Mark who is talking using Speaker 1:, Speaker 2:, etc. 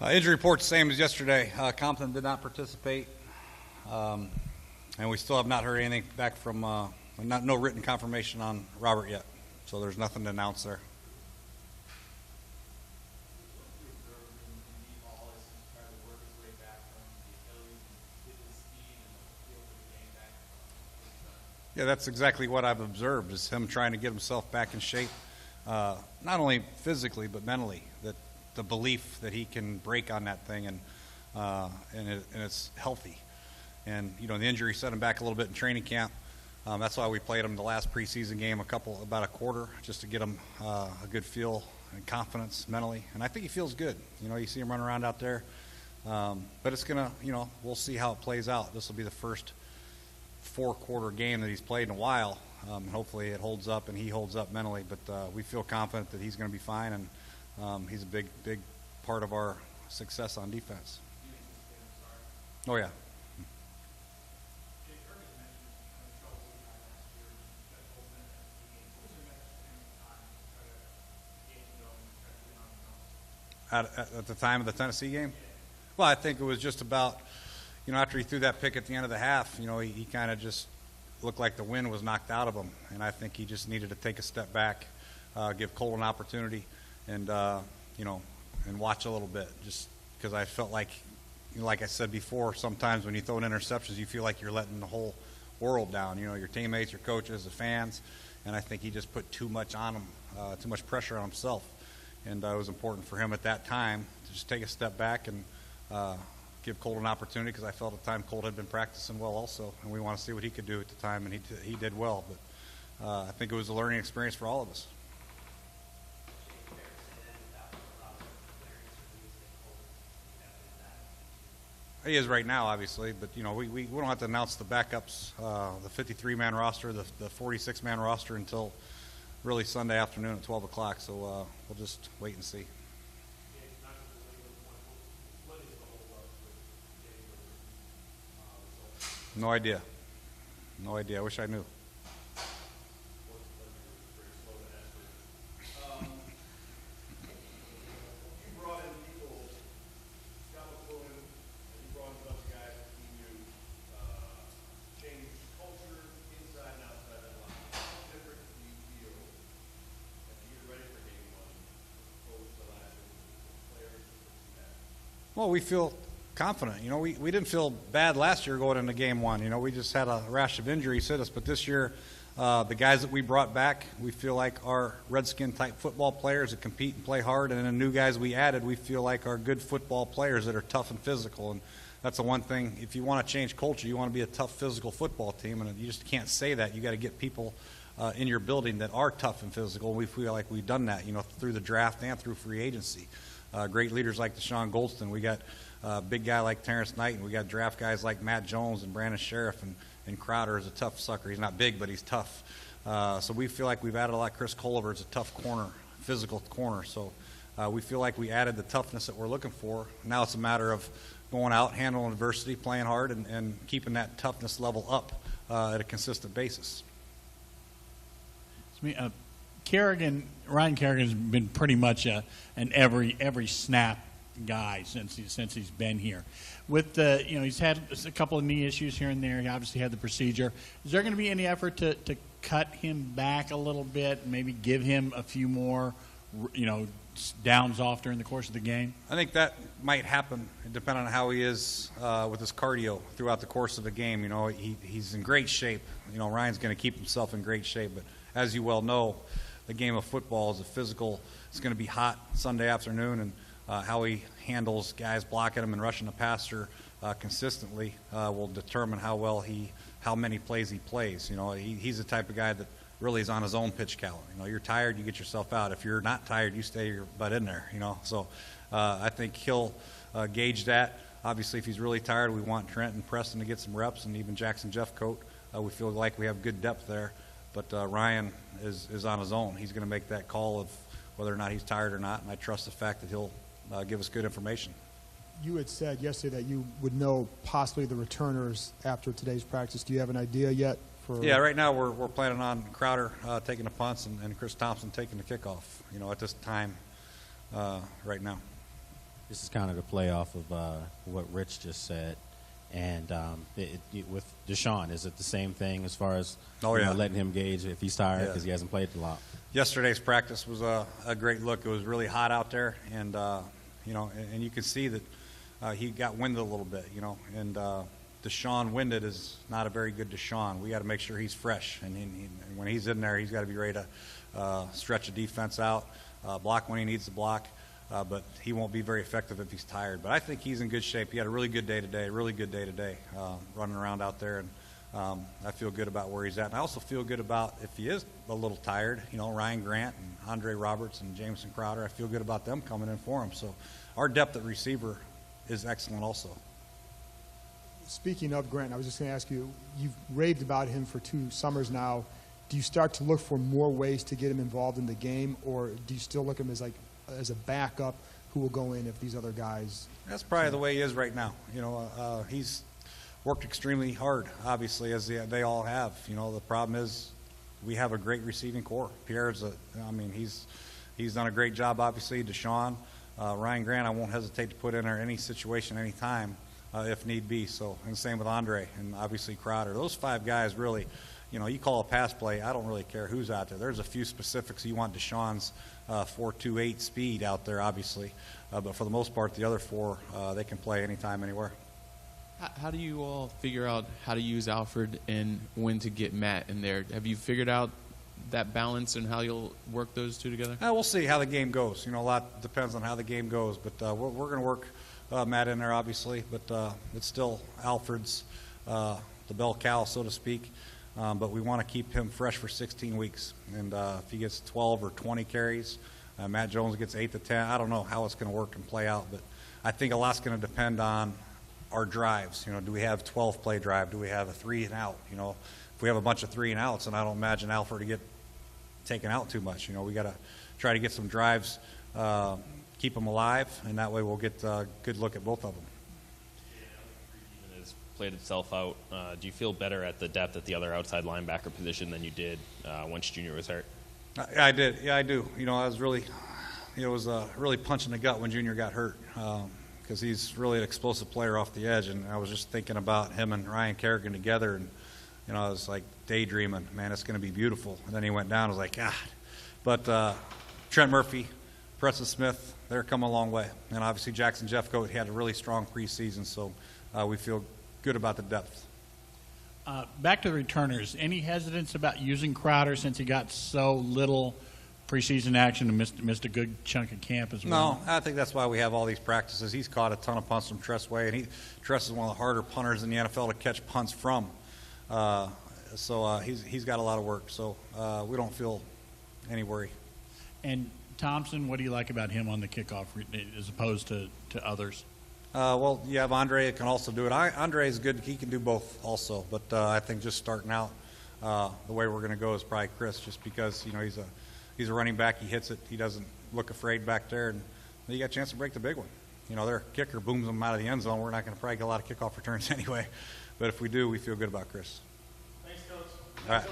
Speaker 1: Injury report the same as yesterday. Compton did not participate, and we still have not heard anything back from no written confirmation on Robert yet. So there's nothing to announce there. Yeah, that's exactly what I've observed, is him trying to get himself back in shape, not only physically but mentally. That the belief that he can break on that thing, and it's healthy. And the injury set him back a little bit in training camp. That's why we played him the last preseason game about a quarter, just to get him a good feel and confidence mentally. And I think he feels good. You see him run around out there. But it's gonna, we'll see how it plays out. This will be the first 4-quarter game that he's played in a while. Hopefully it holds up and he holds up mentally. But we feel confident that he's going to be fine, and he's a big part of our success on defense. Oh, yeah. At the time of the Tennessee game? Well, I think it was just about, after he threw that pick at the end of the half, he kind of just looked like the wind was knocked out of him. And I think he just needed to take a step back, give Cole an opportunity, and and watch a little bit, just because I felt like I said before, sometimes when you throw in interceptions, you feel like you're letting the whole world down, your teammates, your coaches, the fans, and I think he just put too much on him, too much pressure on himself, and it was important for him at that time to just take a step back and give Colt an opportunity, because I felt at the time Colt had been practicing well also, and we want to see what he could do at the time, and he did well, but I think it was a learning experience for all of us. He is right now, obviously, but we don't have to announce the backups, the 53-man roster, the 46-man roster, until really Sunday afternoon at 12 o'clock. So we'll just wait and see. No idea. I wish I knew. Well, we feel confident. We didn't feel bad last year going into game one. We just had a rash of injuries hit us. But this year, the guys that we brought back, we feel like are Redskin-type football players that compete and play hard. And then the new guys we added, we feel like are good football players that are tough and physical. And that's the one thing. If you want to change culture, you want to be a tough, physical football team. And you just can't say that. You got to get people in your building that are tough and physical. We feel like we've done that, through the draft and through free agency. Great leaders like Deshaun Goldston. We got a big guy like Terrence Knight, and we got draft guys like Matt Jones and Brandon Sheriff, and Crowder is a tough sucker. He's not big, but he's tough. So we feel like we've added a lot. Chris Culliver is a tough corner, physical corner. So we feel like we added the toughness that we're looking for. Now it's a matter of going out, handling adversity, playing hard, and keeping that toughness level up at a consistent basis.
Speaker 2: Ryan Kerrigan's been pretty much an every snap guy since he's been here. With he's had a couple of knee issues here and there. He obviously had the procedure. Is there going to be any effort to cut him back a little bit, and maybe give him a few more, downs off during the course of the game?
Speaker 1: I think that might happen, depending on how he is with his cardio throughout the course of the game. He's in great shape. Ryan's going to keep himself in great shape, but as you well know, the game of football is a physical. It's going to be hot Sunday afternoon, and how he handles guys blocking him and rushing the passer consistently will determine how many plays he plays. He's the type of guy that really is on his own pitch count. You're tired, you get yourself out. If you're not tired, you stay your butt in there. So I think he'll gauge that. Obviously, if he's really tired, we want Trent and Preston to get some reps, and even Jackson Jeffcoat. We feel like we have good depth there. But Ryan is on his own. He's going to make that call of whether or not he's tired or not, and I trust the fact that he'll give us good information.
Speaker 3: You had said yesterday that you would know possibly the returners after today's practice. Do you have an idea yet?
Speaker 1: Yeah, right now we're planning on Crowder taking the punts and Chris Thompson taking the kickoff, at this time right now.
Speaker 4: This is kind of the play off of what Rich just said. And with Deshaun, is it the same thing as far as letting him gauge if he's tired because he hasn't played a lot? Yesterday's practice was a great look. It was really hot out there, and and you can see that he got winded a little bit, and Deshaun winded is not a very good Deshaun. We got to make sure he's fresh, and when he's in there, he's got to be ready to stretch a defense out, block when he needs to block. But he won't be very effective if he's tired. But I think he's in good shape. He had a really good day today, running around out there. And I feel good about where he's at. And I also feel good about if he is a little tired, Ryan Grant and Andre Roberts and Jameson Crowder. I feel good about them coming in for him. So our depth at receiver is excellent also.
Speaker 3: Speaking of Grant, I was just going to ask you, you've raved about him for 2 summers now. Do you start to look for more ways to get him involved in the game, or do you still look at him as a backup who will go in if these other guys?
Speaker 1: That's probably the way he is right now. He's worked extremely hard, obviously, as they all have. The problem is we have a great receiving core. Pierre's he's done a great job, obviously. Deshaun, Ryan Grant, I won't hesitate to put in there any situation, any time, if need be. So, and same with Andre and obviously Crowder. Those 5 guys really, you call a pass play, I don't really care who's out there. There's a few specifics. You want Deshaun's 4.28 speed out there, obviously. But for the most part, the other 4, they can play anytime, anywhere.
Speaker 5: How do you all figure out how to use Alfred and when to get Matt in there? Have you figured out that balance and how you'll work those 2 together?
Speaker 1: We'll see how the game goes. A lot depends on how the game goes. But we're going to work Matt in there, obviously. But it's still Alfred's, the bell cow, so to speak. But we want to keep him fresh for 16 weeks. And if he gets 12 or 20 carries, Matt Jones gets 8 to 10. I don't know how it's going to work and play out, but I think a lot's going to depend on our drives. Do we have 12-play drive? Do we have a 3 and out? If we have a bunch of 3 and outs, and I don't imagine Alfred to get taken out too much. We got to try to get some drives, keep them alive, and that way we'll get a good look at both of them.
Speaker 6: Played itself out. Do you feel better at the depth at the other outside linebacker position than you did once Junior was hurt?
Speaker 1: I did. Yeah, I do. I was really, it was really punch in the gut when Junior got hurt because he's really an explosive player off the edge. And I was just thinking about him and Ryan Kerrigan together, and I was like daydreaming, man, it's going to be beautiful. And then he went down. I was like, God. But Trent Murphy, Preston Smith, they're coming a long way. And obviously Jackson Jeffcoat had a really strong preseason, so we feel good about the depth.
Speaker 2: Back to the returners. Any hesitance about using Crowder since he got so little preseason action and missed a good chunk of camp as well?
Speaker 1: No, I think that's why we have all these practices. He's caught a ton of punts from Tressway, and Tress is one of the harder punters in the NFL to catch punts from. So he's got a lot of work. So we don't feel any worry.
Speaker 2: And Thompson, what do you like about him on the kickoff as opposed to others?
Speaker 1: Well, you have Andre that can also do it. Andre is good. He can do both also. But I think just starting out, the way we're going to go is probably Chris, just because he's a running back. He hits it. He doesn't look afraid back there, and you got a chance to break the big one. Their kicker booms them out of the end zone. We're not going to probably get a lot of kickoff returns anyway. But if we do, we feel good about Chris.
Speaker 2: Thanks, Coach.
Speaker 1: All right.